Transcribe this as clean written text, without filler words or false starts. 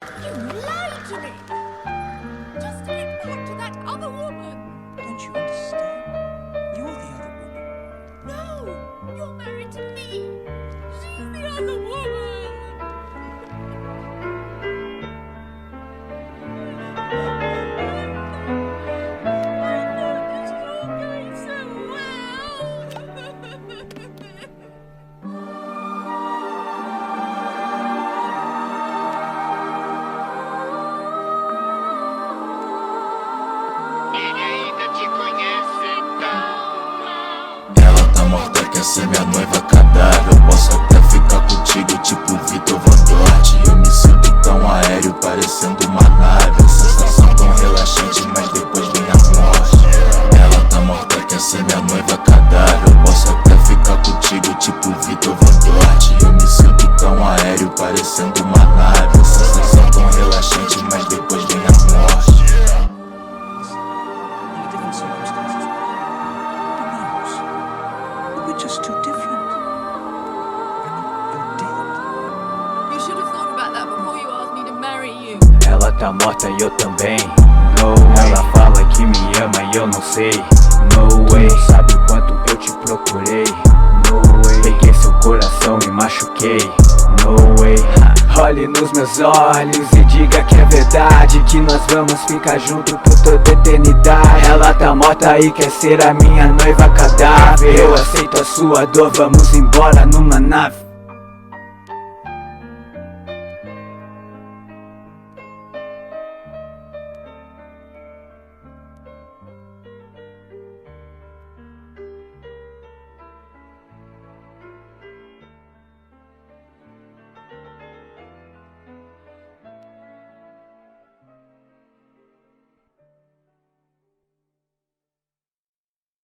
You lied to me! Just to get back to that other woman! Don't you understand? You're the other woman. No! You're married to me! She's the other woman! I thought this was all going so Ele ainda te conhece tão mal. Ela tá morta, quer ser minha noiva cadáver. Eu posso até ficar contigo tipo Vitor Van Dort. Eu me sinto tão aéreo, parecendo uma nave. A sensação tão relaxante, mas depois vem a morte. Ela tá morta, quer ser minha noiva cadáver. Eu posso até ficar contigo tipo Vitor Van Dort. Eu me sinto tão aéreo, parecendo uma nave. A sensação tão relaxante, mas depois vem a morte. Under different circumstances. Who knows? We're just too different. I mean, you're dead. You should have thought about that before you asked me to marry you. Ela tá morta e eu também. No way. Ela fala que me ama e eu não sei. No way. Tu não sabe o quanto eu te procurei. No way. Peguei seu coração e machuquei. No way. Olhe nos meus olhos e diga que é verdade, que nós vamos ficar juntos por toda eternidade. Ela tá morta e quer ser a minha noiva cadáver. Eu aceito a sua dor, vamos embora numa nave.